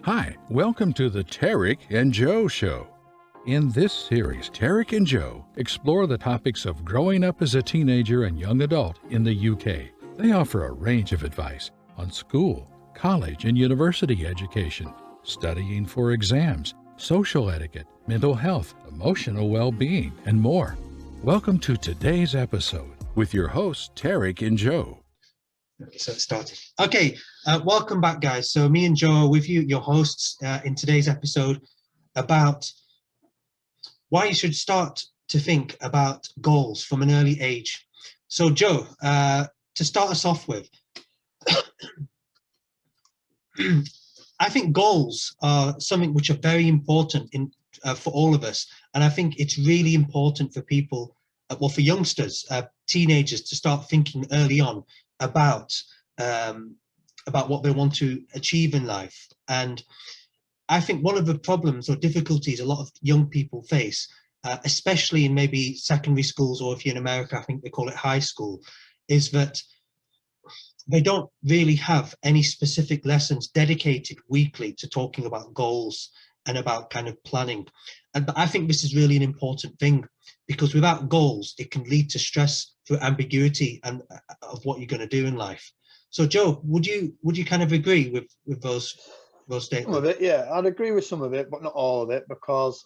Hi, welcome to the Tariq and Joe Show. In this series, Tariq and Joe explore the topics of growing up as a teenager and young adult in the UK. They offer a range of advice on school, college, and university education, studying for exams, social etiquette, mental health, emotional well-being, and more. Welcome to today's episode with your hosts, Tariq and Joe. Okay, so it started. Okay, welcome back, guys. So me and Joe are with you, your hosts, in today's episode about why you should start to think about goals from an early age. So Joe, to start us off with, I think goals are something which are very important for all of us. And I think it's really important for people, for youngsters, teenagers, to start thinking early on about what they want to achieve in life. And I think one of the problems or difficulties a lot of young people face, especially in maybe secondary schools, or if you're in America, I think they call it high school, is that they don't really have any specific lessons dedicated weekly to talking about goals and about kind of planning. But I think this is really an important thing, because without goals, it can lead to stress through ambiguity and of what you're going to do in life. So Joe, would you kind of agree with those statements? Some of it, yeah, I'd agree with some of it, but not all of it, because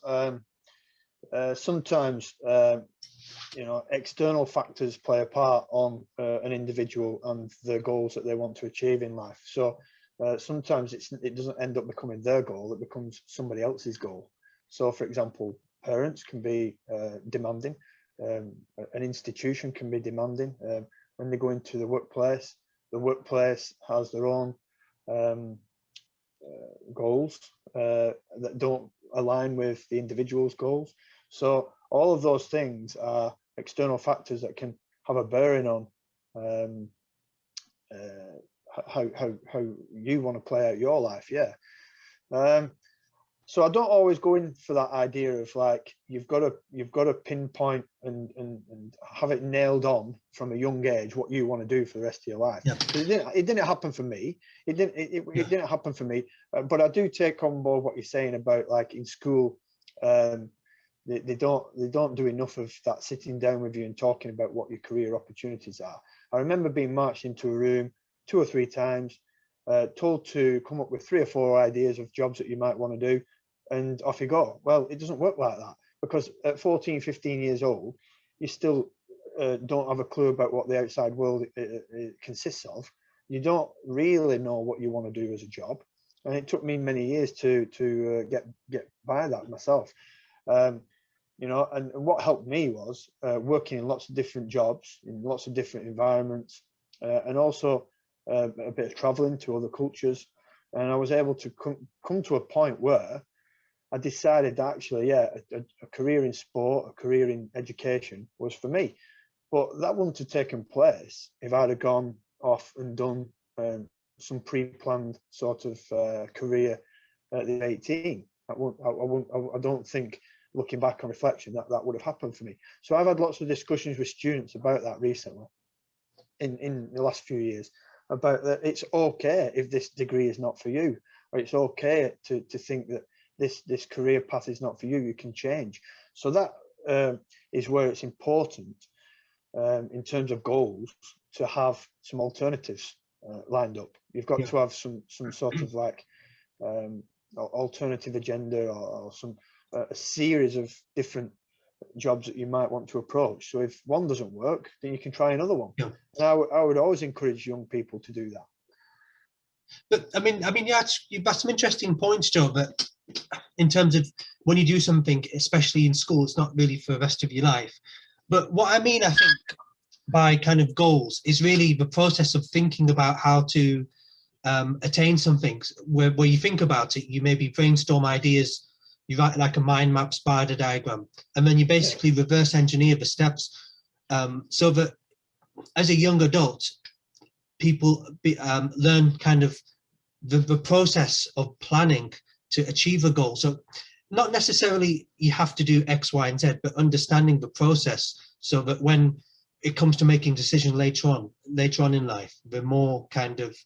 sometimes external factors play a part on an individual and the goals that they want to achieve in life. So sometimes it doesn't end up becoming their goal; it becomes somebody else's goal. So, for example, parents can be demanding. An institution can be demanding. When they go into the workplace has their own goals that don't align with the individual's goals. So all of those things are external factors that can have a bearing on how you want to play out your life. Yeah. So I don't always go in for that idea of like you've got to pinpoint and have it nailed on from a young age what you want to do for the rest of your life. Yeah. It didn't happen for me. It didn't happen for me. But I do take on board what you're saying about like in school, they don't do enough of that, sitting down with you and talking about what your career opportunities are. I remember being marched into a room 2 or 3 times, told to come up with 3 or 4 ideas of jobs that you might want to do, and off you go. Well, it doesn't work like that, because at 14, 15 years old, you still don't have a clue about what the outside world it consists of. You don't really know what you want to do as a job, and it took me many years to get by that myself. And what helped me was working in lots of different jobs in lots of different environments, and also a bit of traveling to other cultures. And I was able to come to a point where I decided that actually, a career in sport, a career in education was for me. But that wouldn't have taken place if I'd have gone off and done some pre-planned sort of career at the 18. I don't think, looking back on reflection, that would have happened for me. So I've had lots of discussions with students about that recently, in the last few years, about that it's okay if this degree is not for you, or it's okay to think that this career path is not for you. You can change. So that is where it's important in terms of goals to have some alternatives lined up. You've got to have some sort of like alternative agenda, or some a series of different jobs that you might want to approach. So if one doesn't work, then you can try another one. Yeah. And I would always encourage young people to do that. But I mean, you've got some interesting points, Joe, that in terms of when you do something, especially in school, it's not really for the rest of your life. But what I mean, I think, by kind of goals is really the process of thinking about how to attain something, where you think about it, you maybe brainstorm ideas, you write like a mind map, spider diagram, and then you basically reverse engineer the steps, so that as a young adult, people learn kind of the process of planning to achieve a goal. So not necessarily you have to do X, Y, and Z, but understanding the process, so that when it comes to making decisions later on in life, they're more kind of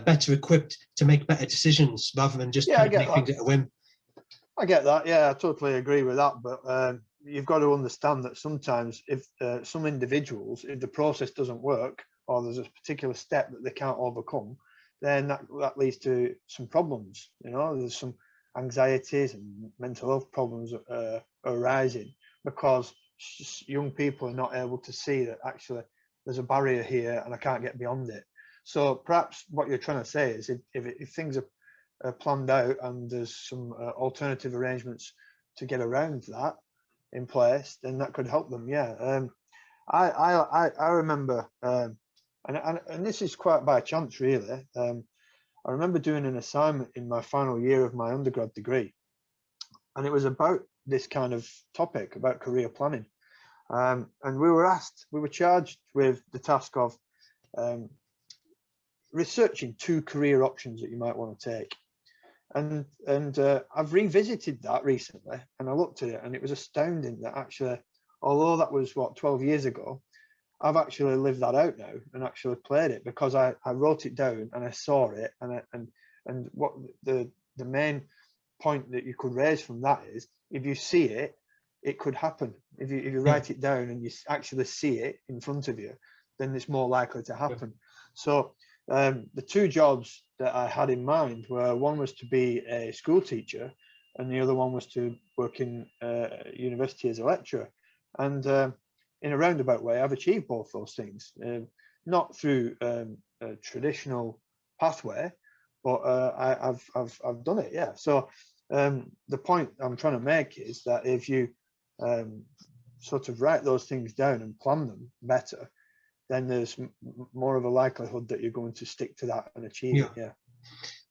better equipped to make better decisions rather than just kind of make things at a whim. I get that. Yeah, I totally agree with that. But you've got to understand that sometimes if some individuals, if the process doesn't work or there's a particular step that they can't overcome, then that leads to some problems. You know, there's some anxieties and mental health problems arising because young people are not able to see that actually there's a barrier here and I can't get beyond it. So perhaps what you're trying to say is if things are planned out and there's some alternative arrangements to get around that in place, then that could help them. Yeah. I remember, and this is quite by chance really. I remember doing an assignment in my final year of my undergrad degree, and it was about this kind of topic about career planning. And we were charged with the task of researching 2 career options that you might want to take. And I've revisited that recently, and I looked at it, and it was astounding that actually, although that was 12 years ago, I've actually lived that out now and actually played it, because I wrote it down and I saw it, and what the main point that you could raise from that is, if you see it, it could happen. If you write it down and you actually see it in front of you, then it's more likely to happen. So the 2 jobs that I had in mind were, one was to be a school teacher and the other one was to work in university as a lecturer. And in a roundabout way, I've achieved both those things, not through a traditional pathway, but I've done it. Yeah. So the point I'm trying to make is that if you sort of write those things down and plan them better, then there's more of a likelihood that you're going to stick to that and achieve it. Yeah.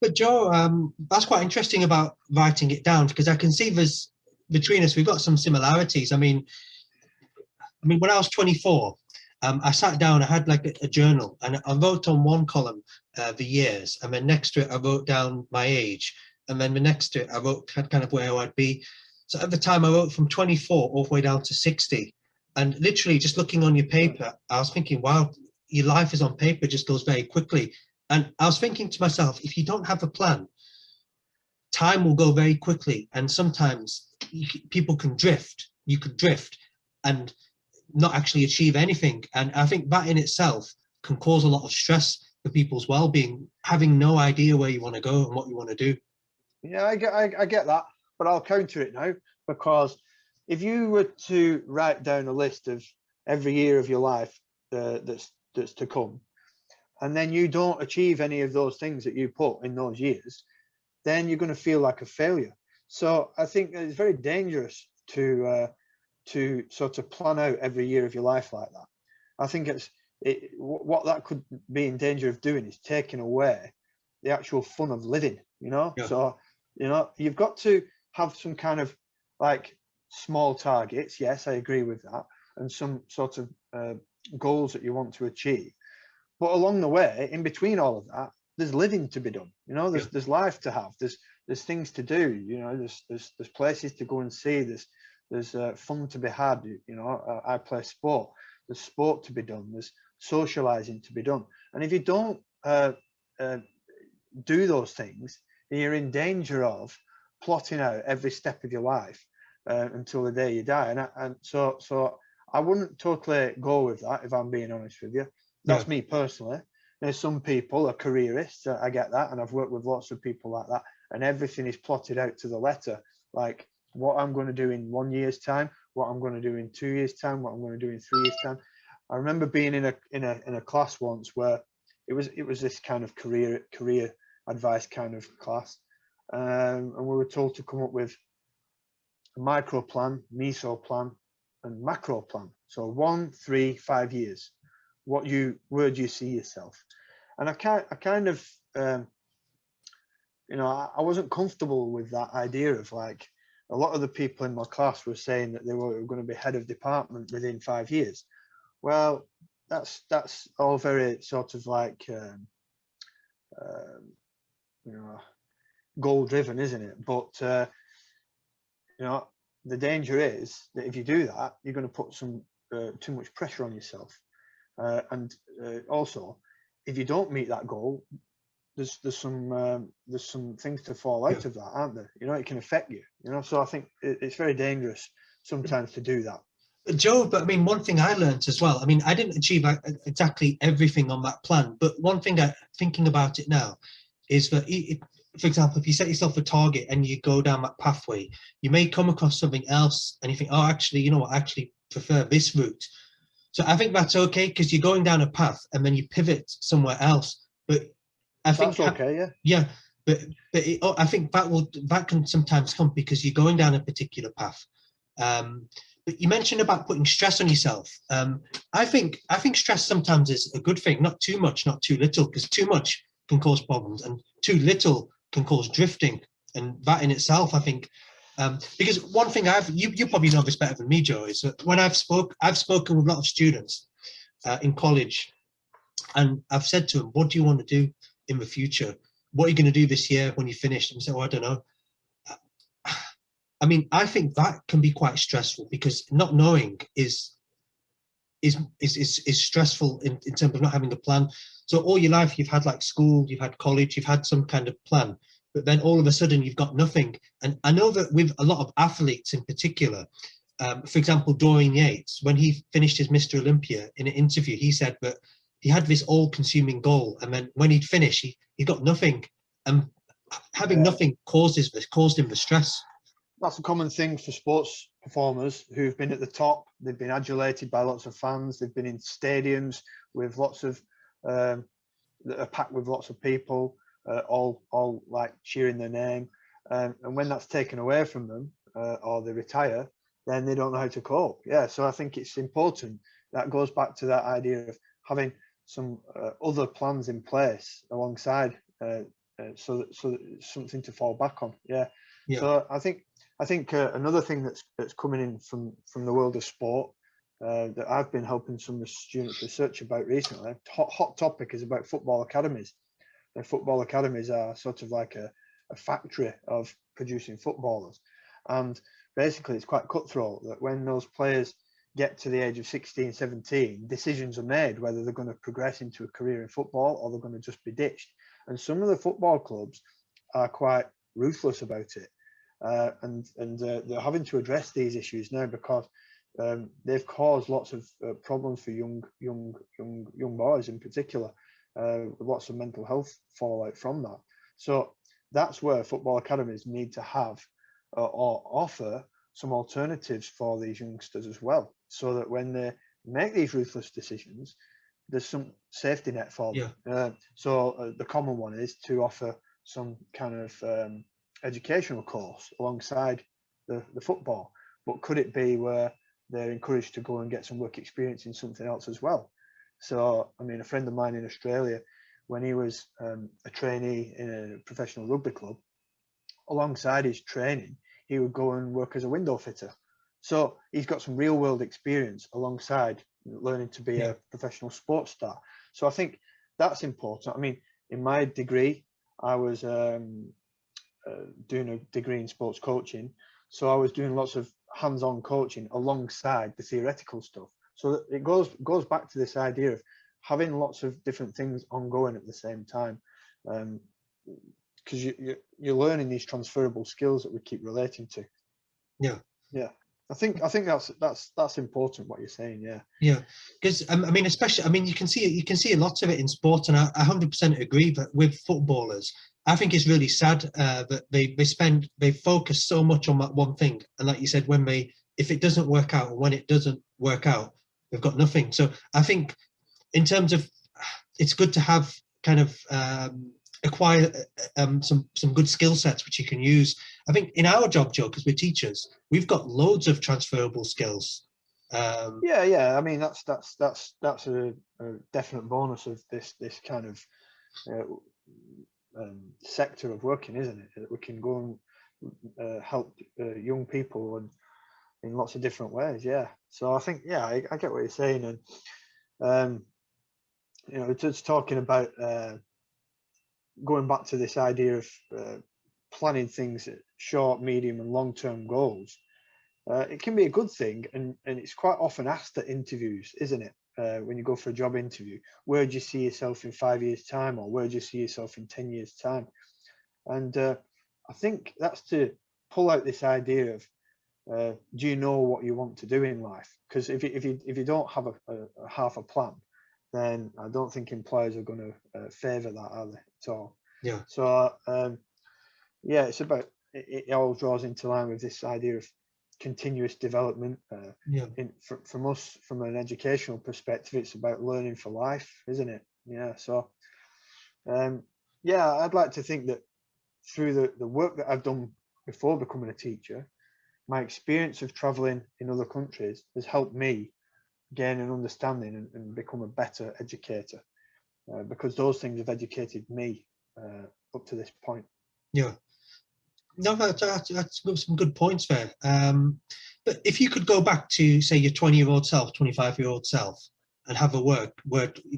But Joe, that's quite interesting about writing it down, because I can see there's, between us, we've got some similarities. I mean, when I was 24, I sat down, I had like a journal, and I wrote on one column the years, and then next to it I wrote down my age, and then the next to it I wrote kind of where I'd be. So at the time I wrote from 24 all the way down to 60, and literally just looking on your paper, I was thinking, wow, your life is on paper, just goes very quickly. And I was thinking to myself, if you don't have a plan, time will go very quickly, and sometimes people can drift. You could drift and not actually achieve anything. And I think that in itself can cause a lot of stress for people's well-being, having no idea where you want to go and what you want to do. Yeah, I get that, but I'll counter it now, because if you were to write down a list of every year of your life that's to come, and then you don't achieve any of those things that you put in those years, then you're going to feel like a failure. So I think it's very dangerous to sort of plan out every year of your life like that. I think what that could be in danger of doing is taking away the actual fun of living, you know. Yeah. So, you know, you've got to have some kind of like small targets. Yes, I agree with that, and some sort of goals that you want to achieve. But along the way, in between all of that, there's living to be done. You know, there's life to have. There's things to do. You know, there's places to go and see. There's fun to be had. You know, I play sport. There's sport to be done. There's socializing to be done. And if you don't do those things, then you're in danger of plotting out every step of your life until the day you die. And so I wouldn't totally go with that, if I'm being honest with you. That's me personally. There's some people are careerists. I get that, and I've worked with lots of people like that. And everything is plotted out to the letter, like what I'm going to do in 1 year's time, what I'm going to do in 2 years' time, what I'm going to do in 3 years' time. I remember being in a class once where it was this kind of career advice kind of class, and we were told to come up with a micro plan, meso plan, and macro plan. So 1, 3, 5 years. Where do you see yourself? And I kind of you know, I wasn't comfortable with that idea of, like, a lot of the people in my class were saying that they were going to be head of department within 5 years. Well, that's all very sort of like you know, goal driven, isn't it? But you know, the danger is that if you do that, you're going to put some too much pressure on yourself. And also, if you don't meet that goal, there's some things to fall out of that, aren't there? You know, it can affect you. You know, so I think it's very dangerous sometimes to do that. Joe, but I mean, one thing I learned as well, I mean, I didn't achieve exactly everything on that plan, but one thing thinking about it now is that, for example, if you set yourself a target and you go down that pathway, you may come across something else and you think, oh, actually, you know what, I actually prefer this route. So I think that's okay, because you're going down a path and then you pivot somewhere else. But I think that's okay, yeah, but I think that can sometimes come because you're going down a particular path. But you mentioned about putting stress on yourself. I think stress sometimes is a good thing, not too much, not too little, because too much can cause problems and too little can cause drifting. And that in itself, I think, because one thing you probably know this better than me, Joe, is that when I've spoken with a lot of students in college, and I've said to them, what do you want to do in the future? What are you going to do this year when you finish? And say, oh, I don't know. I mean, I think that can be quite stressful, because not knowing is stressful in terms of not having a plan. So all your life you've had like school, you've had college, you've had some kind of plan, but then all of a sudden you've got nothing. And I know that with a lot of athletes in particular, for example, Dorian Yates, when he finished his Mr. Olympia, in an interview, he said that he had this all-consuming goal, and then when he'd finished, he got nothing, and having nothing caused him the stress. That's a common thing for sports performers who've been at the top. They've been adulated by lots of fans. They've been in stadiums with lots of that are packed with lots of people, all like cheering their name. And when that's taken away from them, or they retire, then they don't know how to cope. Yeah, so I think it's important. That goes back to that idea of having some other plans in place alongside, so that it's something to fall back on. Yeah. So I think another thing that's coming in from the world of sport, that I've been helping some of the students research about recently, hot topic, is about football academies. The football academies are sort of like a factory of producing footballers, and basically it's quite cutthroat that when those players get to the age of 16, 17, decisions are made whether they're going to progress into a career in football or they're going to just be ditched. And some of the football clubs are quite ruthless about it, and they're having to address these issues now, because they've caused lots of problems for young boys in particular, with lots of mental health fallout from that. So that's where football academies need to have or offer some alternatives for these youngsters as well, so that when they make these ruthless decisions, there's some safety net for them. So the common one is to offer some kind of educational course alongside the football. But could it be where they're encouraged to go and get some work experience in something else as well? So, I mean, a friend of mine in Australia, when he was a trainee in a professional rugby club, alongside his training, he would go and work as a window fitter. So he's got some real world experience alongside learning to be a professional sports star. So I think that's important. I mean, in my degree, I was doing a degree in sports coaching. So I was doing lots of hands-on coaching alongside the theoretical stuff. So it goes back to this idea of having lots of different things ongoing at the same time, because you're learning these transferable skills that we keep relating to. Yeah. I think that's important what you're saying. Yeah, because I mean, especially, I mean, you can see a lot of it in sport, and I 100% agree that with footballers, I think it's really sad that they focus so much on that one thing, and like you said, if it doesn't work out, or when it doesn't work out, they've got nothing. So I think in terms of, it's good to have kind of acquire some good skill sets which you can use. I think in our job, Joe, because we're teachers, we've got loads of transferable skills. I mean, that's a definite bonus of this kind of sector of working, isn't it? That we can go and help young people and in lots of different ways. So I think I get what you're saying, and you know, just talking about going back to this idea of planning things at short, medium, and long-term goals. It can be a good thing, and it's quite often asked at interviews, isn't it? when you go for a job interview, where do you see yourself in 5 years' time, or where do you see yourself in 10 years' time? And I think that's to pull out this idea of, do you know what you want to do in life? Because if you don't have a half a plan, then I don't think employers are going to favour that, are they, at all? Yeah. So yeah, it's about, it all draws into line with this idea of continuous development. From us, from an educational perspective, it's about learning for life, isn't it? Yeah. So yeah, I'd like to think that through the work that I've done before becoming a teacher, my experience of traveling in other countries has helped me gain an understanding and become a better educator, because those things have educated me up to this point. Yeah. No, that's some good points there. But if you could go back to, say, your 20-year-old self, 25-year-old self, and have a word,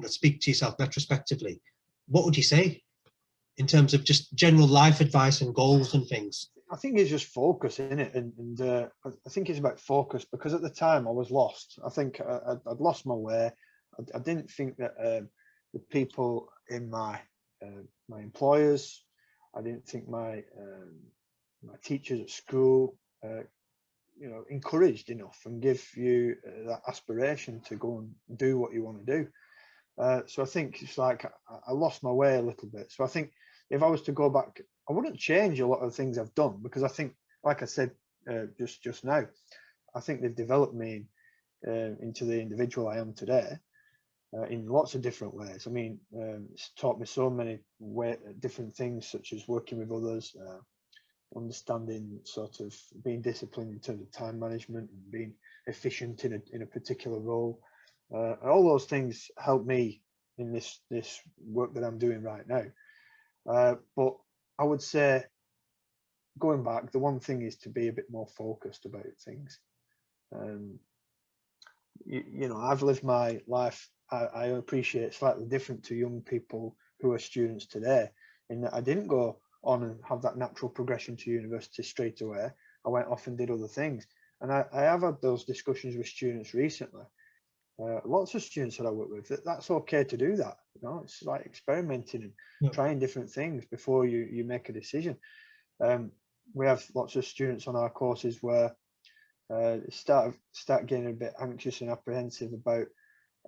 speak to yourself retrospectively, what would you say in terms of just general life advice and goals and things? I think it's just focus, in it, and I think it's about focus, because at the time I was lost. I think I'd lost my way. I didn't think that the people in my employers, I didn't think my teachers at school, encouraged enough and give you that aspiration to go and do what you want to do. So I think it's like I lost my way a little bit. So I think if I was to go back, I wouldn't change a lot of the things I've done, because I think, like I said just now, I think they've developed me into the individual I am today in lots of different ways. I mean, it's taught me so many different things, such as working with others, understanding, sort of being disciplined in terms of time management and being efficient in a particular role. All those things help me in this work that I'm doing right now. But I would say, going back, the one thing is to be a bit more focused about things. I've lived my life, I appreciate, slightly different to young people who are students today, in that I didn't go on and have that natural progression to university straight away. I went off and did other things. And I have had those discussions with students recently. Lots of students that I work with, that's okay to do that. It's like experimenting and trying different things before you make a decision. We have lots of students on our courses where start getting a bit anxious and apprehensive about,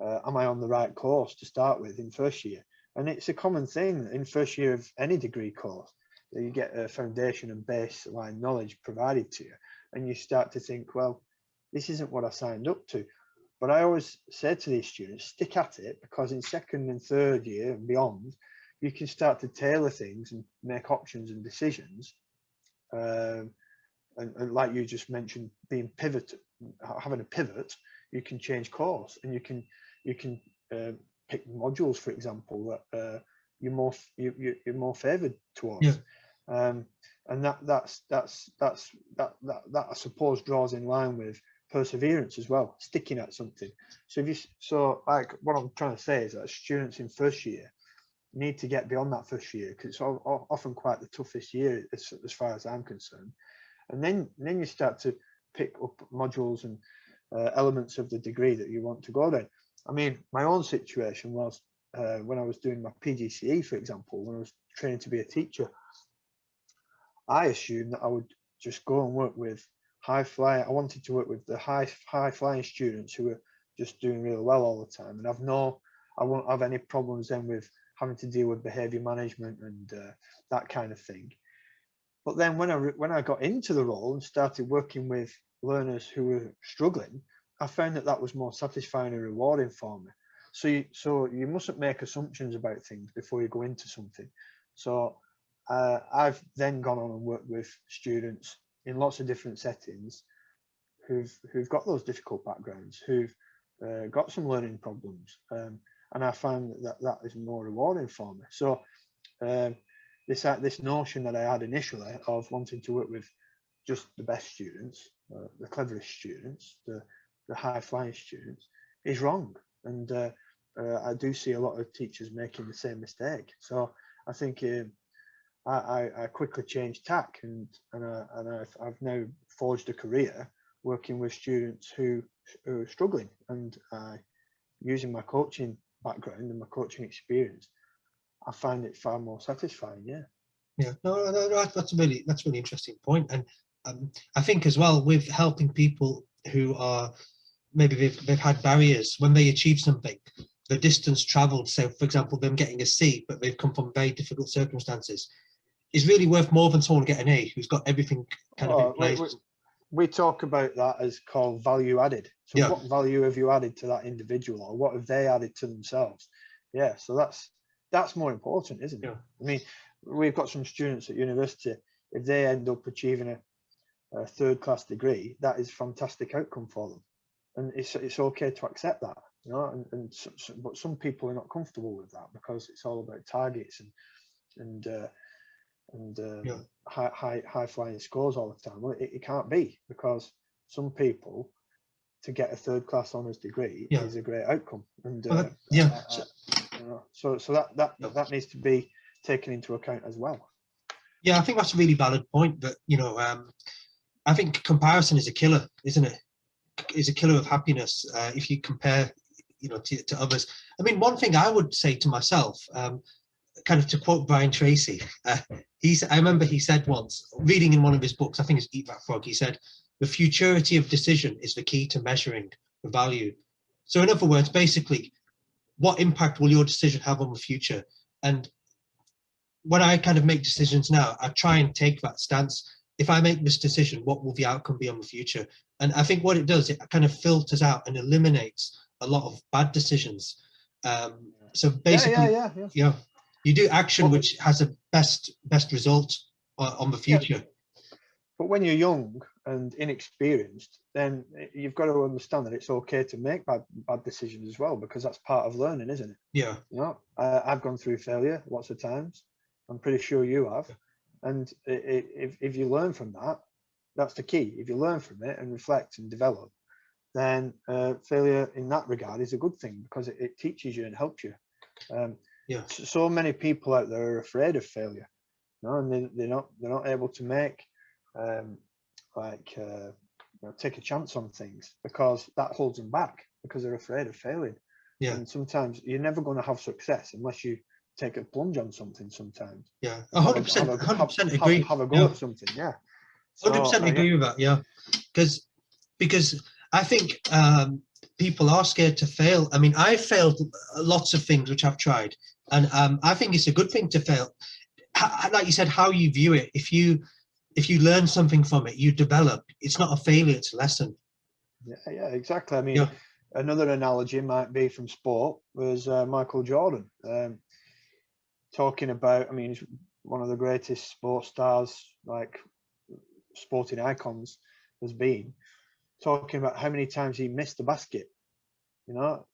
am I on the right course to start with in first year? And it's a common thing in first year of any degree course, that you get a foundation and baseline knowledge provided to you, and you start to think, well, this isn't what I signed up to. But I always say to these students, stick at it, because in second and third year and beyond, you can start to tailor things and make options and decisions. And like you just mentioned, having a pivot, you can change course, and you can pick modules, for example, that you're more favoured towards. And that I suppose draws in line with perseverance as well, sticking at something. So like what I'm trying to say is that students in first year need to get beyond that first year, because it's often quite the toughest year as far as I'm concerned. And then you start to pick up modules and elements of the degree that you want to go down. I mean, my own situation was when I was doing my PGCE, for example, when I was training to be a teacher, I assumed that I would just go and work with I wanted to work with the high flying students who were just doing really well all the time, and I won't have any problems then with having to deal with behavior management and that kind of thing. But then when I got into the role and started working with learners who were struggling, I found that was more satisfying and rewarding for me. So you mustn't make assumptions about things before you go into something. So I've then gone on and worked with students in lots of different settings who've got those difficult backgrounds, who've got some learning problems, and I find that is more rewarding for me. So this notion that I had initially of wanting to work with just the best students, the cleverest students, the high flying students, is wrong. And I do see a lot of teachers making the same mistake. So I think I quickly changed tack, and I've now forged a career working with students who are struggling, and I using my coaching background and my coaching experience, I find it far more satisfying. Yeah. Yeah, no, that's a really interesting point. And I think as well with helping people who are maybe they've had barriers when they achieve something, the distance traveled. So, for example, them getting a C, but they've come from very difficult circumstances, is really worth more than someone getting an A who's got everything kind of in place. We talk about that as called value added. So Yeah. what value have you added to that individual, or what have they added to themselves? Yeah, so that's more important, isn't it? Yeah. I mean, we've got some students at university, if they end up achieving a third-class degree, that is a fantastic outcome for them, and it's okay to accept that, you know. But some people are not comfortable with that because it's all about targets and high flying scores all the time. Well, it can't be, because some people, to get a third-class honours degree is a great outcome, and so that needs to be taken into account as well. Yeah, I think that's a really valid point. That, you know, I think comparison is a killer, isn't it? Is a killer of happiness if you compare, you know, to others. I mean, one thing I would say to myself, kind of to quote Brian Tracy, I remember he said once, reading in one of his books, I think it's Eat That Frog, he said, the futurity of decision is the key to measuring the value. So in other words, basically, what impact will your decision have on the future? And when I kind of make decisions now, I try and take that stance. If I make this decision, what will the outcome be on the future? And I think what it does, it kind of filters out and eliminates a lot of bad decisions. So basically, you do action which has a best result on the future. Yeah. But when you're young and inexperienced, then you've got to understand that it's okay to make bad decisions as well, because that's part of learning, isn't it? Yeah. You know, I've gone through failure lots of times. I'm pretty sure you have. And if you learn from that, that's the key. If you learn from it and reflect and develop, then failure in that regard is a good thing, because it teaches you and helps you. So many people out there are afraid of failure, you know, and they're not able to make take a chance on things, because that holds them back, because they're afraid of failing. Yeah. And sometimes you're never going to have success unless you take a plunge on something sometimes. Yeah, 100% agree. Have a go at something, yeah. 100% agree with that, yeah. Because I think people are scared to fail. I mean, I failed lots of things which I've tried, and I think it's a good thing to fail. Like you said, how you view it. If you learn something from it, you develop. It's not a failure, it's a lesson. Yeah, exactly. I mean, another analogy might be from sport was Michael Jordan. Talking about, I mean, he's one of the greatest sports stars, like sporting icons has been, talking about how many times he missed the basket. You know,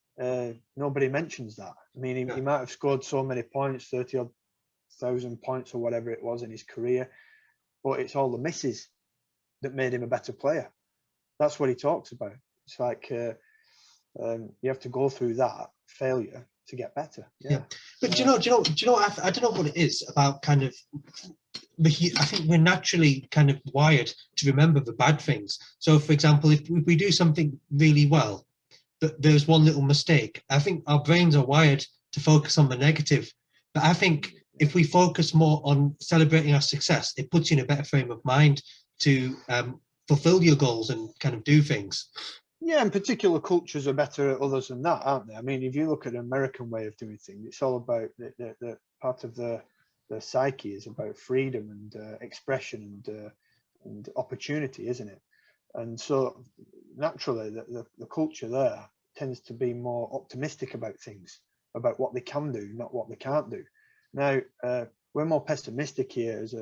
nobody mentions that. I mean, he might have scored so many points, 30,000 points or whatever it was in his career, but it's all the misses that made him a better player. That's what he talks about. It's like you have to go through that failure to get better. Yeah. But do you know? I don't know what it is about kind of. I think we're naturally kind of wired to remember the bad things. So, for example, if we do something really well, but there's one little mistake, I think our brains are wired to focus on the negative. But I think if we focus more on celebrating our success, it puts you in a better frame of mind to fulfill your goals and kind of do things. Yeah, and particular cultures are better at others than that, aren't they? I mean, if you look at an American way of doing things, it's all about the part of the psyche is about freedom and expression and opportunity, isn't it? And so naturally, the culture there tends to be more optimistic about things, about what they can do, not what they can't do. Now, we're more pessimistic here as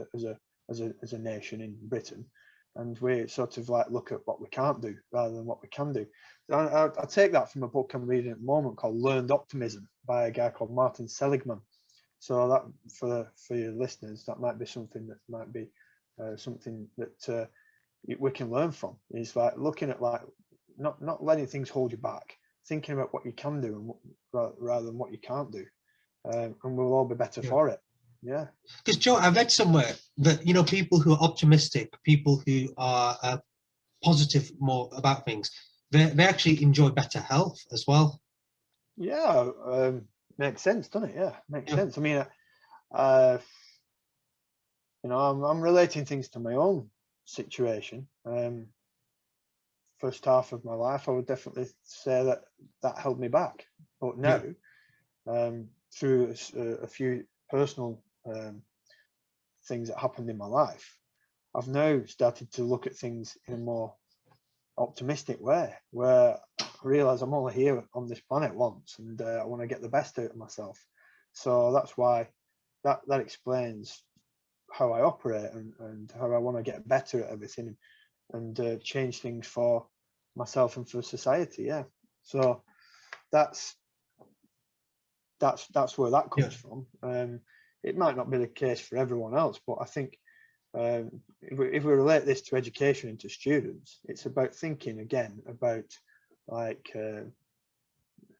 a nation in Britain. And we sort of like look at what we can't do rather than what we can do. I take that from a book I'm reading at the moment called Learned Optimism by a guy called Martin Seligman. So that for your listeners, that might be something that we can learn from. It's like looking at like not letting things hold you back, thinking about what you can do rather than what you can't do, and we'll all be better for it. Yeah, because Joe, I read somewhere that, you know, people who are optimistic, people who are positive more about things, they actually enjoy better health as well. Yeah, makes sense, doesn't it? Yeah, makes Yeah. sense. I mean, you know, I'm relating things to my own situation. First half of my life, I would definitely say that that held me back. But now, through a few personal things that happened in my life, I've now started to look at things in a more optimistic way, where I realise I'm only here on this planet once, and I want to get the best out of myself. So that's why that explains how I operate, and how I want to get better at everything, and change things for myself and for society. Yeah. So that's where that comes from. It might not be the case for everyone else, but I think if we relate this to education and to students, it's about thinking again about, like, you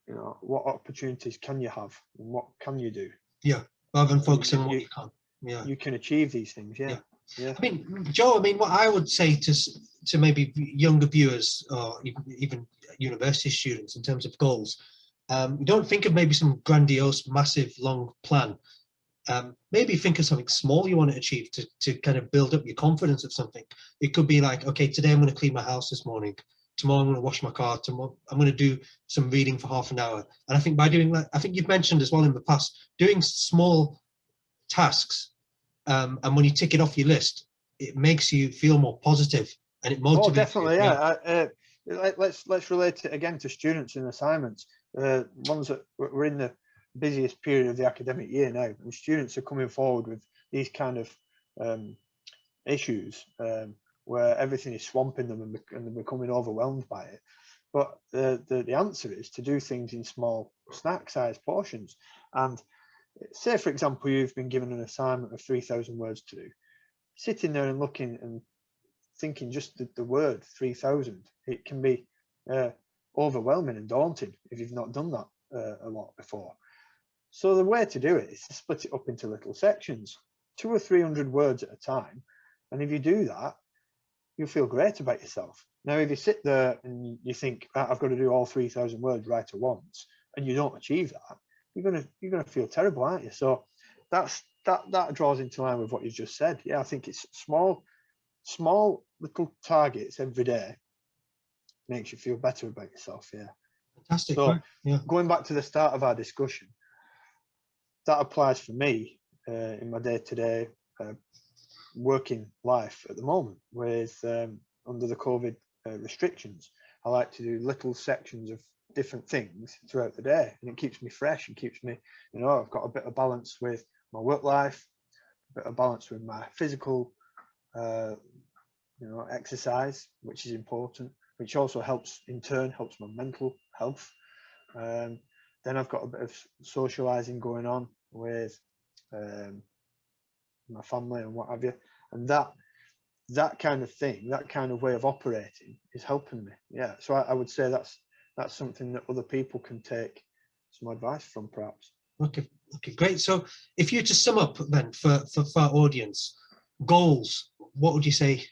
know, what opportunities can you have and what can you do. Yeah, rather than focusing on what you can't. Yeah, you can achieve these things. Yeah. I mean, Joe, I mean, what I would say to maybe younger viewers, or even university students, in terms of goals, you don't think of maybe some grandiose, massive, long plan. Maybe think of something small you want to achieve to kind of build up your confidence of something. It could be like, okay, today I'm going to clean my house this morning. Tomorrow I'm going to wash my car. Tomorrow I'm going to do some reading for half an hour. And I think by doing that, I think you've mentioned as well in the past, doing small tasks, and when you tick it off your list, it makes you feel more positive, and it motivates you. Definitely, yeah. Let's relate it again to students and assignments. Ones that we're in the busiest period of the academic year now, and students are coming forward with these kind of issues, where everything is swamping them, and they're becoming overwhelmed by it. But the answer is to do things in small snack-sized portions. And say, for example, you've been given an assignment of 3,000 words to do. Sitting there and looking and thinking just the word 3,000, it can be overwhelming and daunting if you've not done that a lot before. So the way to do it is to split it up into little sections, 200 or 300 words at a time. And if you do that, you'll feel great about yourself. Now, if you sit there and you think, I've got to do all 3,000 words right at once, and you don't achieve that, you're gonna feel terrible, aren't you? So that draws into line with what you just said. Yeah, I think it's small little targets every day makes you feel better about yourself. Yeah. Fantastic. So yeah, going back to the start of our discussion, that applies for me in my day-to-day working life at the moment with under the COVID restrictions. I like to do little sections of different things throughout the day, and it keeps me fresh and keeps me, you know, I've got a bit of balance with my work life, a bit of balance with my physical you know, exercise, which is important, which also helps in turn helps my mental health. Then I've got a bit of socializing going on with my family and what have you, and that kind of thing, that kind of way of operating is helping me. Yeah, so I would say that's something that other people can take some advice from, perhaps. Okay, great. So if you were to sum up then for our audience, goals, what would you say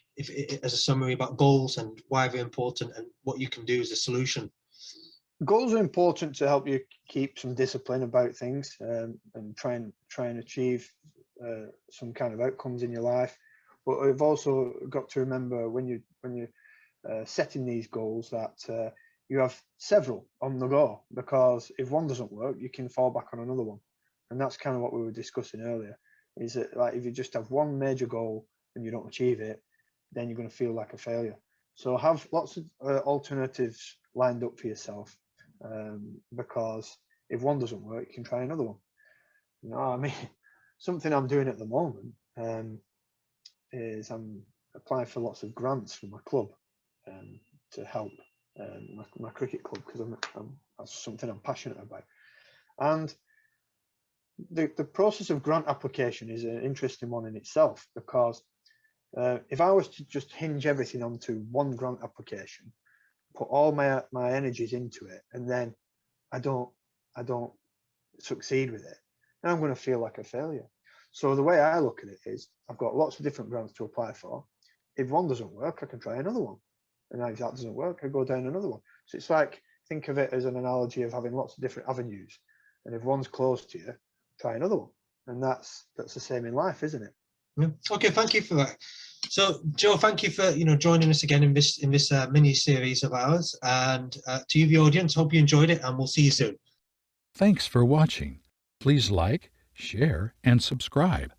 as a summary about goals and why they're important and what you can do as a solution? Goals are important to help you keep some discipline about things, and try and achieve some kind of outcomes in your life. But we've also got to remember when you're setting these goals that you have several on the go, because if one doesn't work, you can fall back on another one. And that's kind of what we were discussing earlier, is that, like, if you just have one major goal and you don't achieve it, then you're going to feel like a failure. So have lots of alternatives lined up for yourself, because if one doesn't work, you can try another one. You know, I mean, something I'm doing at the moment is I'm applying for lots of grants for my club to help my cricket club, because that's something I'm passionate about. And the process of grant application is an interesting one in itself, because if I was to just hinge everything onto one grant application, put all my energies into it, and then I don't succeed with it, then I'm going to feel like a failure. So the way I look at it is, I've got lots of different grants to apply for. If one doesn't work, I can try another one, and if that doesn't work, I go down another one. So it's like think of it as an analogy of having lots of different avenues, and if one's close to you, try another one. And that's the same in life, isn't it? Yeah. Okay, thank you for that. So, Joe, thank you for joining us again in this mini series of ours, and to you, the audience, hope you enjoyed it, and we'll see you soon. Thanks for watching. Please like, share, and subscribe.